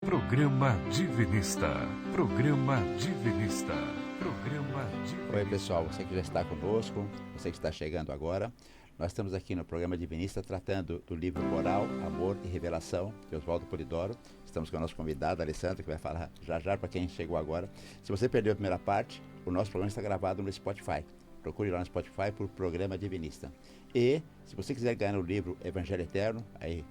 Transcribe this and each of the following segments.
Programa Divinista. Programa Divinista. Programa Divinista. Oi, pessoal, você que já está conosco, você que está chegando agora. Nós estamos aqui no Programa Divinista tratando do livro Moral, Amor e Revelação, de Oswaldo Polidoro. Estamos com a nossa convidada, Alessandra, que vai falar já para quem chegou agora. Se você perdeu a primeira parte, o nosso programa está gravado no Spotify. Procure lá no Spotify por Programa Divinista. E, se você quiser ganhar o livro Evangelho Eterno, aí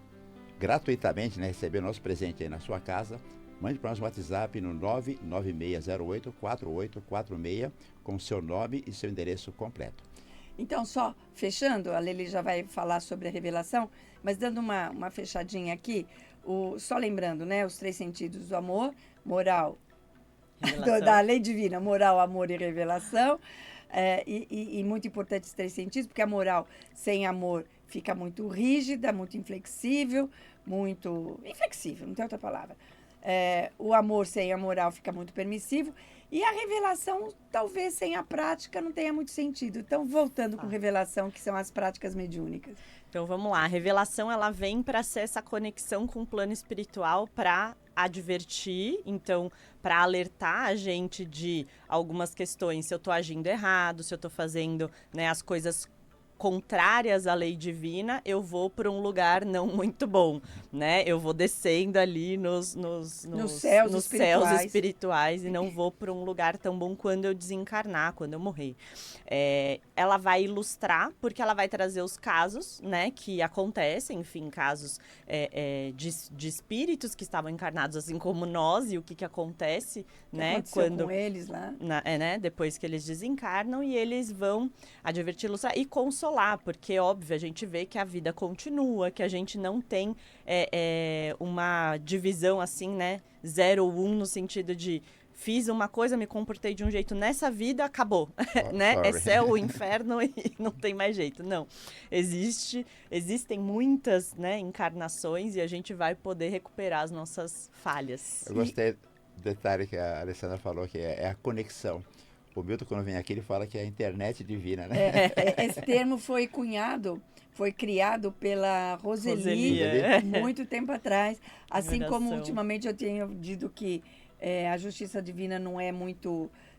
gratuitamente, né, receber nosso presente aí na sua casa, mande para nós um WhatsApp no 996084846 com seu nome e seu endereço completo. Então, só fechando, a Lili já vai falar sobre a revelação, mas dando uma fechadinha aqui, só lembrando, né, os três sentidos do amor, moral, da lei divina, moral, amor e revelação, e muito importante esses três sentidos, porque a moral sem amor fica muito rígida, muito inflexível, não tem outra palavra. O amor sem a moral fica muito permissivo, e a revelação, talvez sem a prática, não tenha muito sentido. Então, voltando com revelação, que são as práticas mediúnicas. Então, vamos lá. A revelação, ela vem para ser essa conexão com o plano espiritual, para advertir, então, para alertar a gente de algumas questões. Se eu estou agindo errado, se eu estou fazendo, né, as coisas contrárias à lei divina, eu vou para um lugar não muito bom, né? Eu vou descendo ali nos céus espirituais e não vou para um lugar tão bom quando eu desencarnar, quando eu morrer. Ela vai ilustrar, porque ela vai trazer os casos, né, que acontecem, enfim, casos de espíritos que estavam encarnados assim como nós, e o que acontece, né, quando com eles lá, né, depois que eles desencarnam, e eles vão advertir, ilustrar e consolar, porque, óbvio, a gente vê que a vida continua, que a gente não tem uma divisão assim, né, 0 ou 1, no sentido de fiz uma coisa, me comportei de um jeito nessa vida, acabou, né? É céu ou inferno e não tem mais jeito. Não, existem muitas, né, encarnações, e a gente vai poder recuperar as nossas falhas. Eu gostei do detalhe que a Alessandra falou, que é a conexão. O Milton, quando vem aqui, ele fala que é a internet divina, né? Esse termo foi criado pela Roseli, muito tempo atrás. Assim como ultimamente eu tenho dito que a justiça divina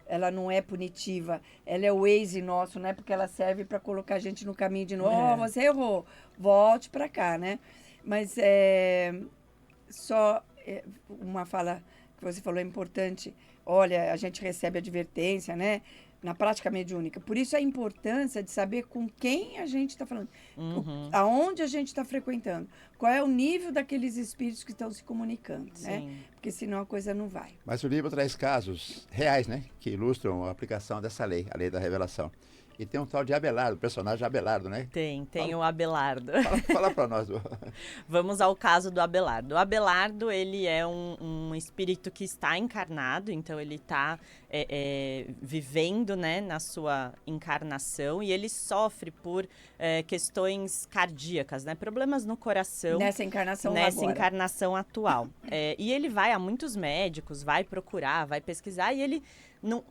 ela não é punitiva, ela é o Waze nosso, né? Porque ela serve para colocar a gente no caminho de novo. Você errou, volte para cá, né? Mas uma fala que você falou é importante. Olha, a gente recebe advertência, né? Na prática mediúnica. Por isso a importância de saber com quem a gente está falando, aonde a gente está frequentando, qual é o nível daqueles espíritos que estão se comunicando, né? Porque senão a coisa não vai. Mas o livro traz casos reais, né? Que ilustram a aplicação dessa lei, a lei da revelação. E tem um tal de Abelardo, o personagem Abelardo, né? Tem o Abelardo. Fala para nós. Vamos ao caso do Abelardo. O Abelardo, ele é um espírito que está encarnado, então ele está vivendo, né, na sua encarnação, e ele sofre por questões cardíacas, né? Problemas no coração. Nessa encarnação atual. E ele vai a muitos médicos, vai procurar, vai pesquisar, e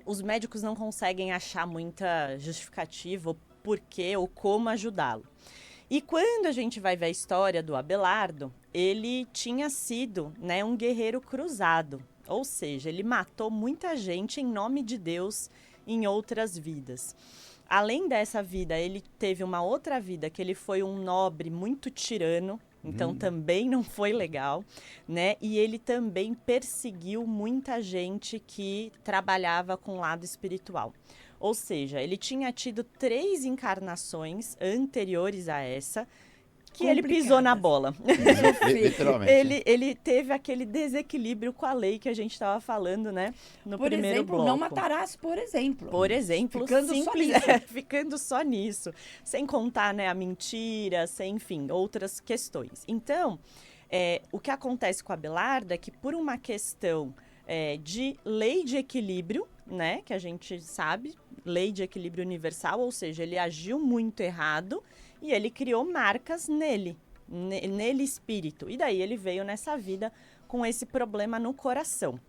os médicos não conseguem achar muita justificativa, o porquê ou como ajudá-lo. E quando a gente vai ver a história do Abelardo, ele tinha sido, né, um guerreiro cruzado. Ou seja, ele matou muita gente em nome de Deus em outras vidas. Além dessa vida, ele teve uma outra vida, que ele foi um nobre muito tirano. Então, também não foi legal, né? E ele também perseguiu muita gente que trabalhava com o lado espiritual. Ou seja, ele tinha tido 3 encarnações anteriores a essa, que ele pisou na bola. Literalmente. Ele teve aquele desequilíbrio com a lei que a gente estava falando, né? No primeiro bloco. Não matarás, por exemplo. Por exemplo, ficando só nisso. Sem contar, né, a mentira, enfim, outras questões. Então, o que acontece com o Abelardo é que, por uma questão de lei de equilíbrio, né, que a gente sabe, lei de equilíbrio universal, ou seja, ele agiu muito errado, e ele criou marcas nele espírito. E daí ele veio nessa vida com esse problema no coração.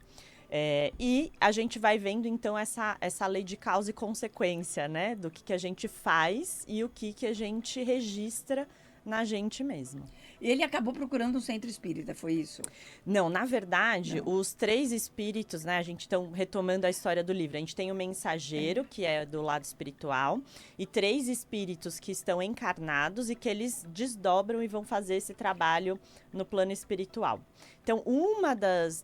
E a gente vai vendo, então, essa lei de causa e consequência, né? Do que a gente faz e o que a gente registra na gente mesmo. Ele acabou procurando um centro espírita, foi isso? Não, na verdade, os 3 espíritos, né? A gente está retomando a história do livro. A gente tem o mensageiro, que é do lado espiritual, e 3 espíritos que estão encarnados e que eles desdobram e vão fazer esse trabalho no plano espiritual. Então, uma das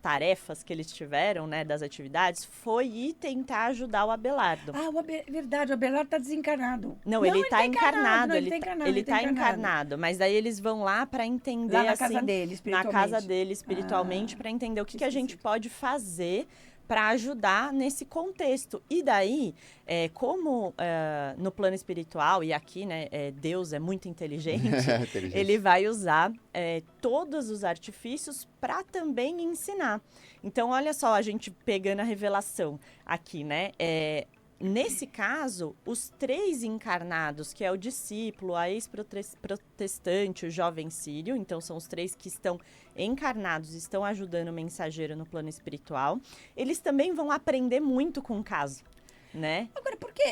tarefas que eles tiveram, né, das atividades, foi ir tentar ajudar o Abelardo. Ah, verdade, o Abelardo está desencarnado. Não, ele está encarnado. Ele está encarnado. Mas daí eles vão lá para entender, lá na assim, casa dele, espiritualmente. na casa dele, espiritualmente, para entender o que a gente pode fazer para ajudar nesse contexto. E daí, como no plano espiritual, e aqui, né, Deus é muito inteligente, ele vai usar todos os artifícios para também ensinar. Então, olha só, a gente pegando a revelação aqui, né? Nesse caso, os 3 encarnados, que é o discípulo, a ex-protestante, o jovem sírio, então são os 3 que estão encarnados, estão ajudando o mensageiro no plano espiritual, eles também vão aprender muito com o caso, né? Agora, por que...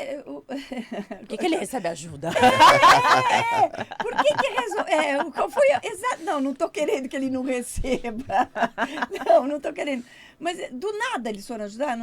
Por que ele recebe ajuda? Por que resolve... qual foi... Não estou querendo que ele não receba. Não estou querendo. Mas do nada eles foram ajudar?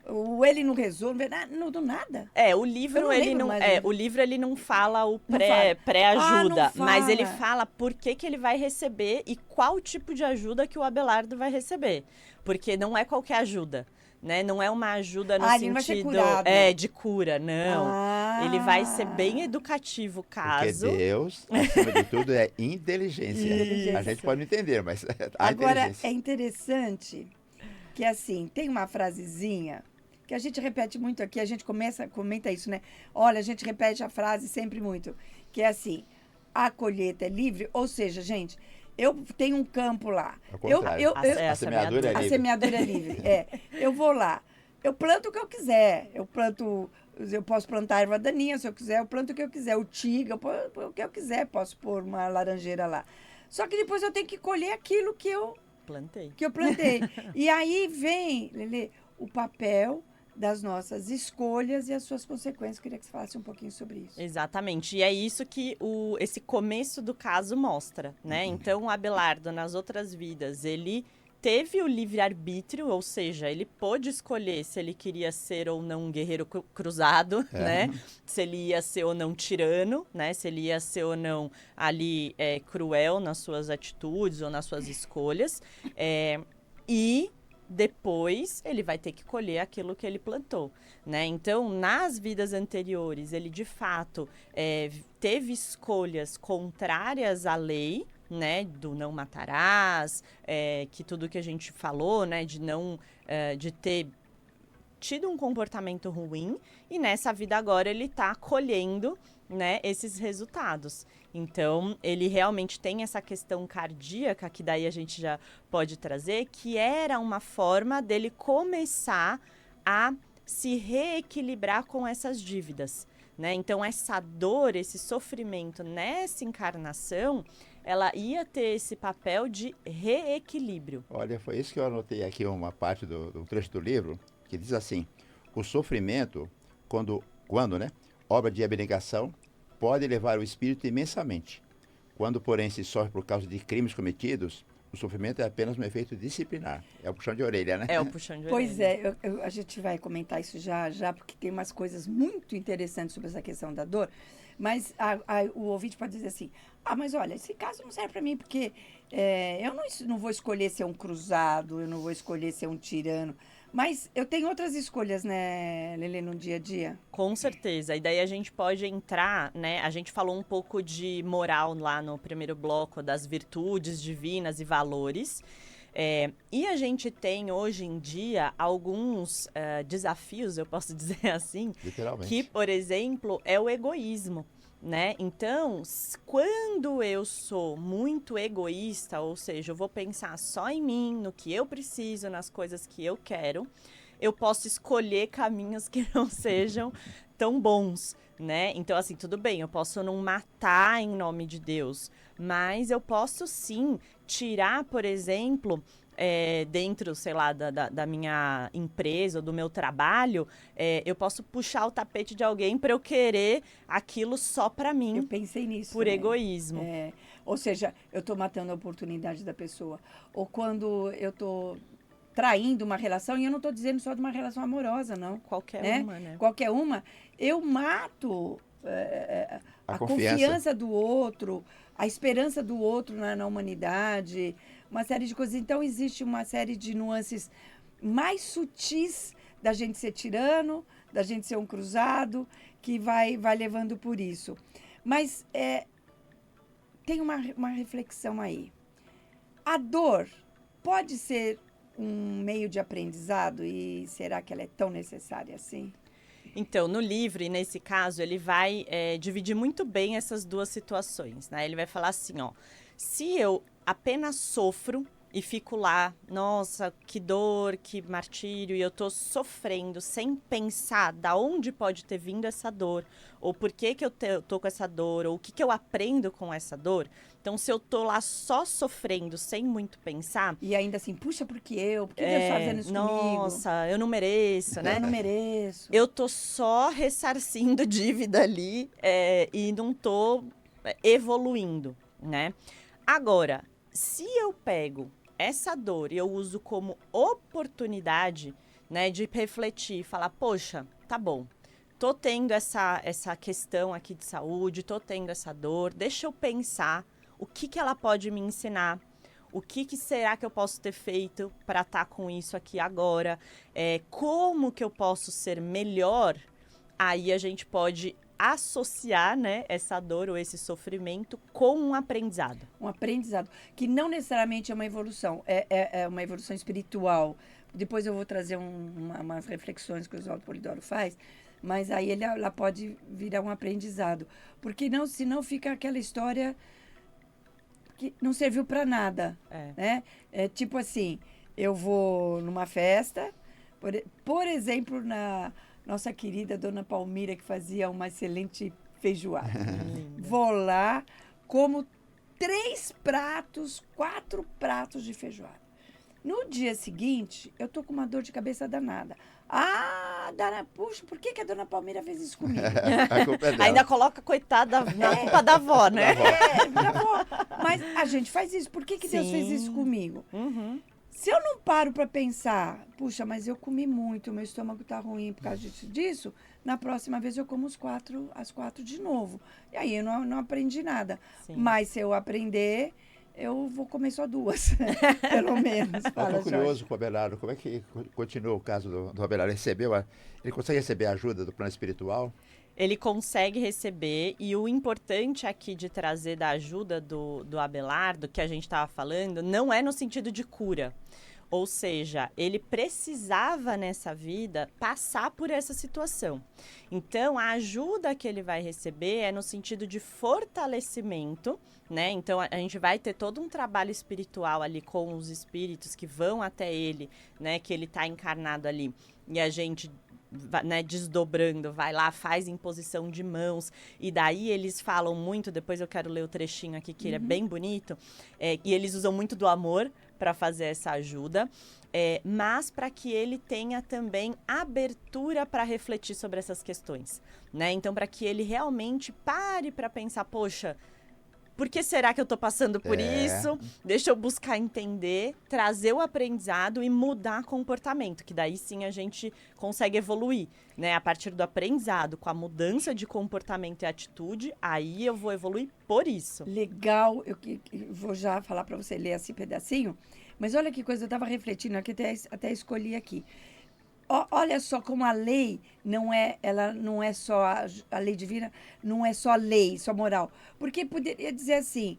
Ou ele não resolve, do nada. O livro ele não fala o pré-ajuda, não mas ele fala. fala por que ele vai receber e qual tipo de ajuda que o Abelardo vai receber. Porque não é qualquer ajuda, né? Não é uma ajuda no ele não vai ser sentido curado. de cura, não. Ele vai ser bem educativo, caso. Porque Deus, acima de tudo, é inteligência. A gente pode não entender, mas a Agora, inteligência. é interessante que, assim, tem uma frasezinha que a gente repete muito aqui, a gente comenta isso, né? Olha, a gente repete a frase sempre muito, que é assim, a colheita é livre, ou seja, gente, eu tenho um campo lá. Ao contrário. A semeadura é A livre. semeadura é livre, eu vou lá, eu planto o que eu quiser, eu posso plantar erva daninha se eu quiser, eu planto o que eu quiser, o tiga, o que eu quiser, posso pôr uma laranjeira lá. Só que depois eu tenho que colher aquilo que eu plantei. E aí vem, Lelê, o papel das nossas escolhas e as suas consequências. Eu queria que você falasse um pouquinho sobre isso. Exatamente. E é isso que esse começo do caso mostra, né? Então, o Abelardo, nas outras vidas, ele teve o livre-arbítrio, ou seja, ele pôde escolher se ele queria ser ou não um guerreiro cruzado, né? Se ele ia ser ou não tirano, né? Se ele ia ser ou não ali cruel nas suas atitudes ou nas suas escolhas. E depois ele vai ter que colher aquilo que ele plantou, né? Então, nas vidas anteriores, ele de fato teve escolhas contrárias à lei, né? Do não matarás, que tudo que a gente falou, né? De ter tido um comportamento ruim, e nessa vida agora ele está colhendo, né, esses resultados. Então, ele realmente tem essa questão cardíaca, que daí a gente já pode trazer, que era uma forma dele começar a se reequilibrar com essas dívidas, né? Então, essa dor, esse sofrimento nessa encarnação, ela ia ter esse papel de reequilíbrio. Olha, foi isso que eu anotei aqui, uma parte do trecho do livro, que diz assim: o sofrimento, quando né, obra de abnegação, pode elevar o espírito imensamente. Quando, porém, se sofre por causa de crimes cometidos, o sofrimento é apenas um efeito disciplinar. É o puxão de orelha, né? É o puxão de orelha. Pois é, a gente vai comentar isso já, porque tem umas coisas muito interessantes sobre essa questão da dor. Mas o ouvinte pode dizer assim, mas olha, esse caso não serve para mim, porque eu não vou escolher ser um cruzado, eu não vou escolher ser um tirano. Mas eu tenho outras escolhas, né, Lelê, no dia a dia? Com certeza. E daí a gente pode entrar, né? A gente falou um pouco de moral lá no primeiro bloco, das virtudes divinas e valores. E a gente tem, hoje em dia, alguns desafios, eu posso dizer assim, literalmente, que, por exemplo, é o egoísmo, né? Então, quando eu sou muito egoísta, ou seja, eu vou pensar só em mim, no que eu preciso, nas coisas que eu quero, eu posso escolher caminhos que não sejam tão bons, né? Então, assim, tudo bem, eu posso não matar em nome de Deus, mas eu posso sim tirar, por exemplo, dentro, sei lá, da minha empresa ou do meu trabalho, eu posso puxar o tapete de alguém para eu querer aquilo só para mim. Eu pensei nisso por também. egoísmo. Ou seja, eu estou matando a oportunidade da pessoa. Ou quando eu estou traindo uma relação, e eu não estou dizendo só de uma relação amorosa, não. Qualquer uma, né? Qualquer uma, eu mato a confiança do outro, a esperança do outro na humanidade, uma série de coisas. Então, existe uma série de nuances mais sutis da gente ser tirano, da gente ser um cruzado, que vai levando por isso. Mas tem uma reflexão aí. A dor pode ser um meio de aprendizado, e será que ela é tão necessária assim? Então, no livro, e nesse caso, ele vai dividir muito bem essas duas situações, né? Ele vai falar assim, ó, se eu apenas sofro e fico lá, nossa, que dor, que martírio, e eu tô sofrendo sem pensar da onde pode ter vindo essa dor, ou por que eu tô com essa dor, ou o que eu aprendo com essa dor. Então, se eu tô lá só sofrendo, sem muito pensar... E ainda assim, puxa, por que Deus tá fazendo isso comigo? Nossa, eu não mereço, né? Eu não mereço. Eu tô só ressarcindo dívida ali e não tô evoluindo, né? Agora, se eu pego essa dor e eu uso como oportunidade, né, de refletir, falar, poxa, tá bom, tô tendo essa questão aqui de saúde, tô tendo essa dor, deixa eu pensar o que ela pode me ensinar, o que será que eu posso ter feito para estar com isso aqui agora, como que eu posso ser melhor, aí a gente pode associar, né, essa dor ou esse sofrimento com um aprendizado. Um aprendizado, que não necessariamente é uma evolução, é uma evolução espiritual. Depois eu vou trazer umas reflexões que o Oswaldo Polidoro faz, mas aí ela pode virar um aprendizado. Porque senão fica aquela história que não serviu para nada. Né? Tipo assim, eu vou numa festa, por exemplo, na nossa querida Dona Palmira, que fazia uma excelente feijoada. Vou lá, como 3 pratos, 4 pratos de feijoada. No dia seguinte, eu tô com uma dor de cabeça danada. Puxa, por que a Dona Palmira fez isso comigo? A culpa é dela. Ainda coloca, coitada, na culpa da avó, né? Da avó. Mas a gente faz isso. Por que Deus fez isso comigo? Uhum. Se eu não paro para pensar, puxa, mas eu comi muito, meu estômago tá ruim por causa disso, na próxima vez eu como as 4 de novo. E aí eu não aprendi nada. Sim. Mas se eu aprender, eu vou comer só 2, pelo menos. Eu estou curioso com o Abelardo, como é que continua o caso do Abelardo? Ele consegue receber ajuda do plano espiritual? Ele consegue receber, e o importante aqui de trazer da ajuda do Abelardo, que a gente estava falando, não é no sentido de cura. Ou seja, ele precisava nessa vida passar por essa situação. Então, a ajuda que ele vai receber é no sentido de fortalecimento, né? Então, a gente vai ter todo um trabalho espiritual ali com os espíritos que vão até ele, né? Que ele está encarnado ali. E a gente, né, desdobrando, vai lá, faz imposição de mãos, e daí eles falam muito, depois eu quero ler o trechinho aqui, que ele é bem bonito, e eles usam muito do amor para fazer essa ajuda, mas para que ele tenha também abertura para refletir sobre essas questões, né? Então, para que ele realmente pare para pensar, poxa, por que será que eu estou passando por isso? Deixa eu buscar entender, trazer o aprendizado e mudar comportamento, que daí sim a gente consegue evoluir, né? A partir do aprendizado, com a mudança de comportamento e atitude, aí eu vou evoluir por isso. Legal, eu vou já falar para você ler esse pedacinho, mas olha que coisa, eu estava refletindo aqui, até escolhi aqui. Olha só como a lei ela não é só a lei divina, não é só lei, só moral. Porque poderia dizer assim,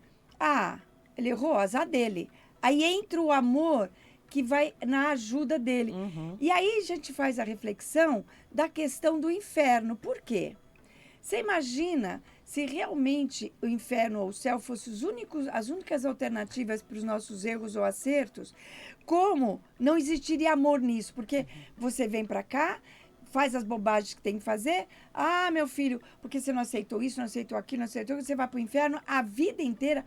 ele errou, azar dele. Aí entra o amor que vai na ajuda dele. E aí a gente faz a reflexão da questão do inferno. Por quê? Você imagina se realmente o inferno ou o céu fossem as únicas alternativas para os nossos erros ou acertos, como não existiria amor nisso? Porque você vem para cá, faz as bobagens que tem que fazer. Meu filho, porque você não aceitou isso, não aceitou aquilo, não aceitou, você vai para o inferno a vida inteira.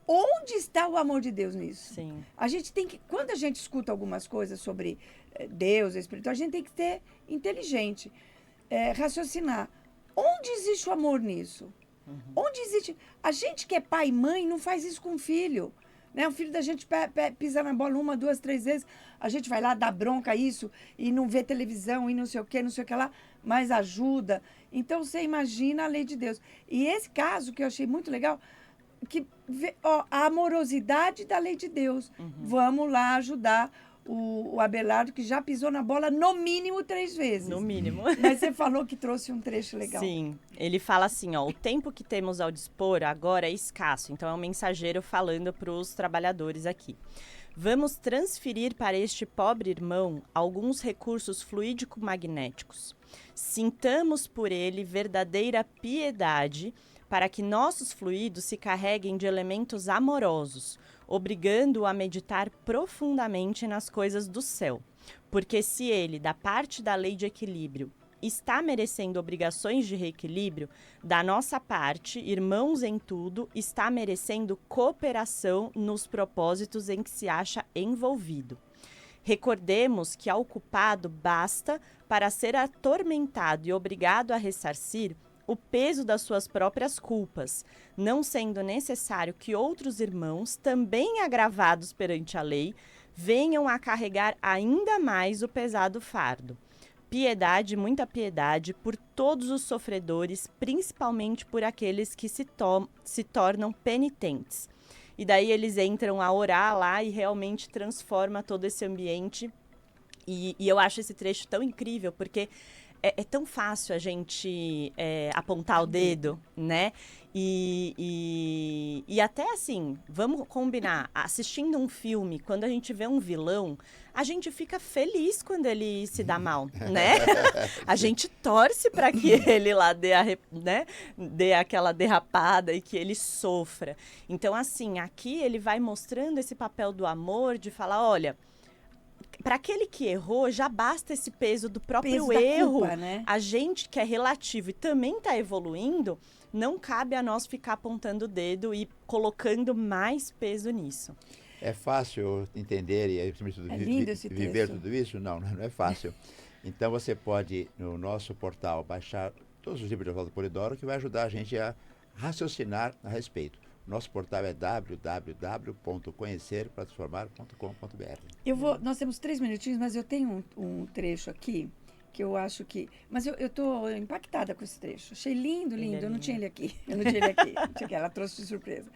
Onde está o amor de Deus nisso? Sim. A gente tem que, quando a gente escuta algumas coisas sobre Deus, espiritual, a gente tem que ser inteligente, raciocinar. Onde existe o amor nisso? Onde existe... A gente que é pai e mãe não faz isso com o filho. Né? O filho da gente pisa na bola 1, 2, 3 vezes, a gente vai lá, dá bronca isso, e não vê televisão, e não sei o que lá, mas ajuda. Então, você imagina a lei de Deus. E esse caso, que eu achei muito legal, a amorosidade da lei de Deus. Vamos lá ajudar o Abelardo, que já pisou na bola no mínimo 3 vezes. No mínimo. Mas você falou que trouxe um trecho legal. Sim, ele fala assim, ó, o tempo que temos ao dispor agora é escasso, então é um mensageiro falando para os trabalhadores aqui. Vamos transferir para este pobre irmão alguns recursos fluídico-magnéticos. Sintamos por ele verdadeira piedade para que nossos fluidos se carreguem de elementos amorosos, obrigando-o a meditar profundamente nas coisas do céu. Porque se ele, da parte da lei de equilíbrio, está merecendo obrigações de reequilíbrio, da nossa parte, irmãos em tudo, está merecendo cooperação nos propósitos em que se acha envolvido. Recordemos que ao culpado basta, para ser atormentado e obrigado a ressarcir, o peso das suas próprias culpas, não sendo necessário que outros irmãos, também agravados perante a lei, venham a carregar ainda mais o pesado fardo. Piedade, muita piedade, por todos os sofredores, principalmente por aqueles que se tornam penitentes. E daí eles entram a orar lá e realmente transforma todo esse ambiente. E eu acho esse trecho tão incrível, porque é tão fácil a gente apontar o dedo, né? E até assim, vamos combinar, assistindo um filme, quando a gente vê um vilão, a gente fica feliz quando ele se dá mal, né? A gente torce para que ele lá dê aquela derrapada e que ele sofra. Então, assim, aqui ele vai mostrando esse papel do amor, de falar, olha, para aquele que errou, já basta esse peso do próprio erro. Culpa, né? A gente que é relativo e também está evoluindo, não cabe a nós ficar apontando o dedo e colocando mais peso nisso. É fácil entender e lindo esse viver texto. tudo isso? Não, não é fácil. Então você pode, no nosso portal, baixar todos os livros de Oswaldo Polidoro, que vai ajudar a gente a raciocinar a respeito. Nosso portal é www.conhecerpratransformar.com.br. Nós temos 3 minutinhos, mas eu tenho um trecho aqui que eu acho que... Mas eu estou impactada com esse trecho. Achei lindo, lindo. Eu não tinha ele aqui. Ela trouxe de surpresa.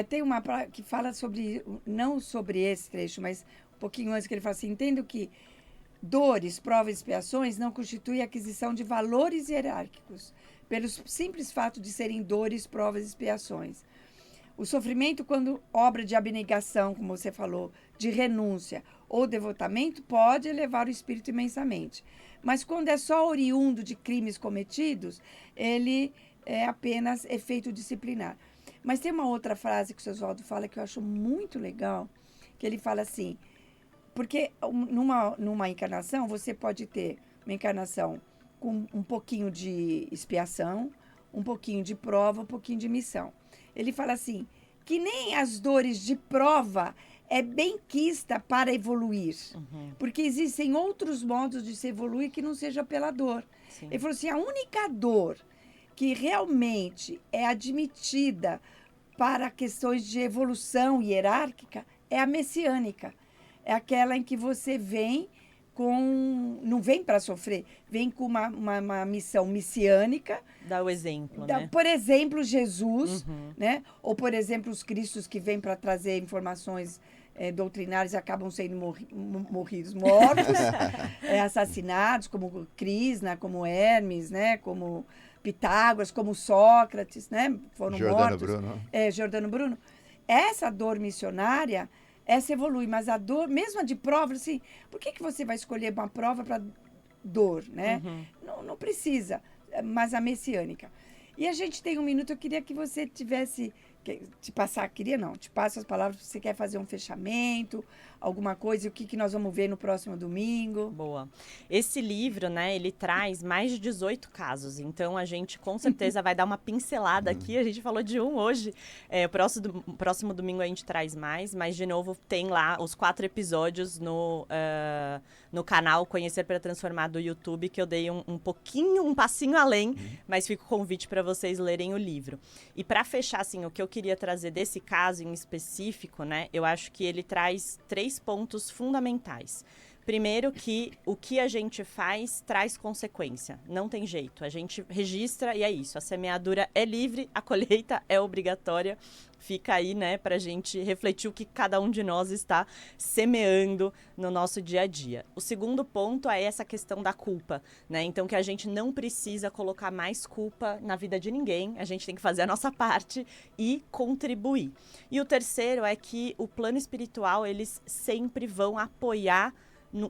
Tem uma que fala sobre... Não sobre esse trecho, mas um pouquinho antes, que ele fala assim, entendo que dores, provas e expiações não constituem aquisição de valores hierárquicos, pelo simples fato de serem dores, provas e expiações. O sofrimento, quando obra de abnegação, como você falou, de renúncia ou devotamento, pode elevar o espírito imensamente. Mas quando é só oriundo de crimes cometidos, ele é apenas efeito disciplinar. Mas tem uma outra frase que o seu Oswaldo fala que eu acho muito legal, que ele fala assim, porque numa encarnação, você pode ter uma encarnação com um pouquinho de expiação, um pouquinho de prova, um pouquinho de missão. Ele fala assim, que nem as dores de prova é benquista para evoluir. Porque existem outros modos de se evoluir que não seja pela dor. Sim. Ele falou assim, a única dor que realmente é admitida para questões de evolução hierárquica é a messiânica. É aquela em que você vem não vem para sofrer, vem com uma missão messiânica. Dá o exemplo, né? Por exemplo, Jesus, né? Ou, por exemplo, os cristos que vêm para trazer informações doutrinárias e acabam sendo mortos, assassinados, como Krishna, como Hermes, né? Como Pitágoras, como Sócrates, né? Foram mortos. Bruno. Giordano Bruno. Essa dor missionária... Essa evolui, mas a dor, mesmo a de prova, assim, por que você vai escolher uma prova para dor, né? Não precisa, mas a messiânica. E a gente tem 1 minuto, eu queria que você te passar, te passo as palavras, você quer fazer um fechamento, alguma coisa, e o que nós vamos ver no próximo domingo. Boa. Esse livro, né, ele traz mais de 18 casos, então a gente com certeza vai dar uma pincelada aqui, a gente falou de um hoje, próximo domingo a gente traz mais, mas de novo tem lá os 4 episódios no canal Conhecer para Transformar do YouTube, que eu dei um passinho além, mas fica o convite para vocês lerem o livro. E para fechar, assim, o que eu queria trazer desse caso em específico, né, eu acho que ele traz 3 pontos fundamentais. Primeiro, que o que a gente faz traz consequência, não tem jeito, a gente registra e é isso, a semeadura é livre, a colheita é obrigatória, fica aí, né, pra gente refletir o que cada um de nós está semeando no nosso dia a dia. O segundo ponto é essa questão da culpa, né, então que a gente não precisa colocar mais culpa na vida de ninguém, a gente tem que fazer a nossa parte e contribuir. E o terceiro é que o plano espiritual, eles sempre vão apoiar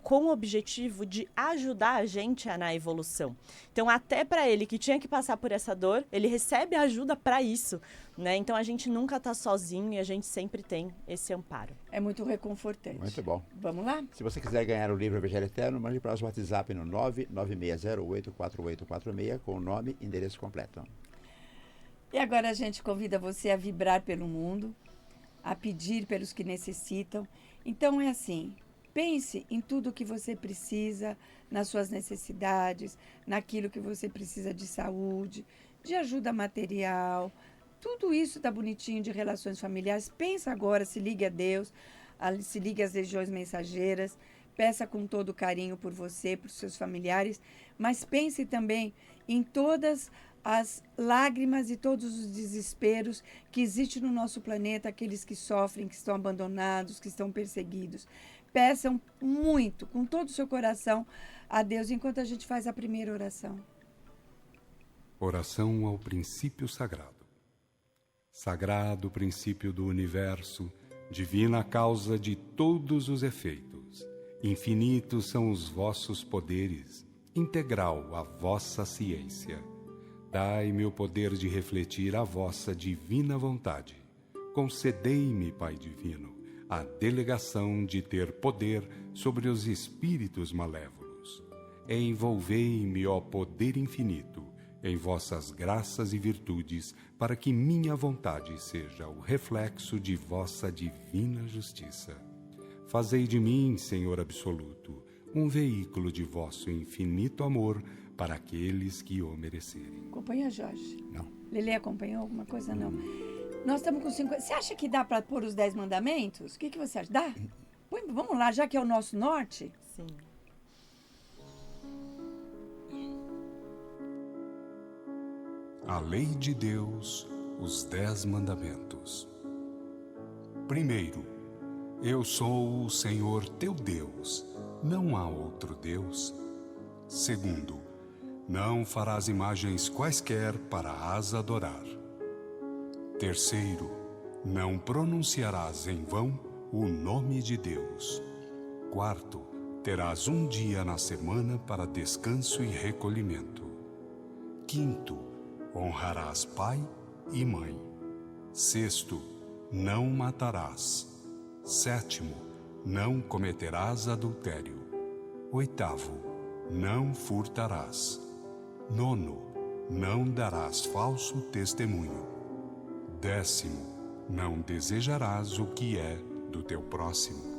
com o objetivo de ajudar a gente na evolução. Então, até para ele que tinha que passar por essa dor, ele recebe ajuda para isso, né? Então, a gente nunca está sozinho e a gente sempre tem esse amparo. É muito reconfortante. Muito bom. Vamos lá? Se você quiser ganhar o livro Evangelho Eterno, mande para o nosso WhatsApp no 996084846 com o nome e endereço completo. E agora a gente convida você a vibrar pelo mundo, a pedir pelos que necessitam. Então, é assim... Pense em tudo o que você precisa, nas suas necessidades, naquilo que você precisa de saúde, de ajuda material. Tudo isso está bonitinho de relações familiares. Pensa agora, se ligue a Deus, se ligue às legiões mensageiras. Peça com todo carinho por você, por seus familiares. Mas pense também em todas as lágrimas e todos os desesperos que existem no nosso planeta, aqueles que sofrem, que estão abandonados, que estão perseguidos. Peçam muito, com todo o seu coração, a Deus, enquanto a gente faz a primeira oração. Oração ao princípio sagrado. Sagrado princípio do universo, divina causa de todos os efeitos. Infinitos são os vossos poderes, integral a vossa ciência. Dai-me o poder de refletir a vossa divina vontade. Concedei-me, Pai Divino, a delegação de ter poder sobre os espíritos malévolos. Envolvei-me, ó poder infinito, em vossas graças e virtudes, para que minha vontade seja o reflexo de vossa divina justiça. Fazei de mim, Senhor absoluto, um veículo de vosso infinito amor para aqueles que o merecerem. Acompanha, Jorge? Não. Lelê acompanhou alguma coisa? Não. Nós estamos com 50. Você acha que dá para pôr os 10 mandamentos? O que você acha? Dá? Vamos lá, já que é o nosso norte? Sim. A lei de Deus, os 10 mandamentos. Primeiro, eu sou o Senhor teu Deus, não há outro Deus. Segundo, não farás imagens quaisquer para as adorar. Terceiro, não pronunciarás em vão o nome de Deus. Quarto, terás um dia na semana para descanso e recolhimento. Quinto, honrarás pai e mãe. Sexto, não matarás. Sétimo, não cometerás adultério. Oitavo, não furtarás. Nono, não darás falso testemunho. Décimo, não desejarás o que é do teu próximo.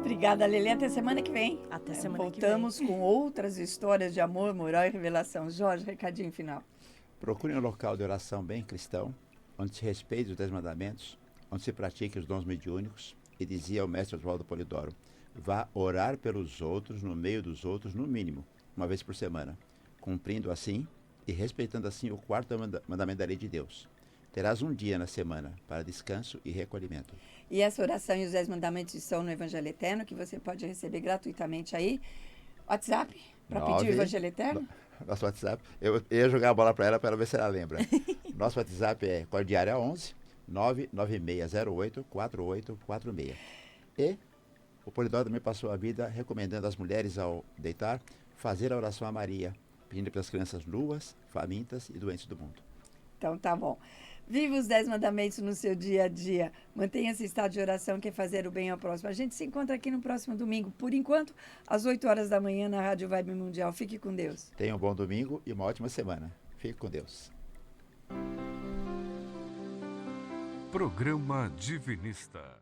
Obrigada, Lelê. Até semana que vem. Até semana que vem. Voltamos com outras histórias de amor, moral e revelação. Jorge, recadinho final. Procure um local de oração bem cristão, onde se respeite os 10 mandamentos, onde se pratique os dons mediúnicos, e dizia o mestre Oswaldo Polidoro: vá orar pelos outros, no meio dos outros, no mínimo, uma vez por semana, cumprindo assim e respeitando assim o 4º mandamento da lei de Deus. Terás um dia na semana para descanso e recolhimento. E essa oração e os 10 mandamentos estão no Evangelho Eterno, que você pode receber gratuitamente aí. WhatsApp, para pedir o Evangelho Eterno? Nosso WhatsApp. Eu ia jogar a bola para ela ver se ela lembra. Nosso WhatsApp é Cordiária 11 99608 4846. E o Polidoro também passou a vida recomendando às mulheres, ao deitar, fazer a oração a Maria, pedindo pelas crianças nuas, famintas e doentes do mundo. Então tá bom. Viva os 10 mandamentos no seu dia a dia. Mantenha esse estado de oração que é fazer o bem ao próximo. A gente se encontra aqui no próximo domingo, por enquanto, às 8 horas da manhã na Rádio Vibe Mundial. Fique com Deus. Tenha um bom domingo e uma ótima semana. Fique com Deus. Programa Divinista.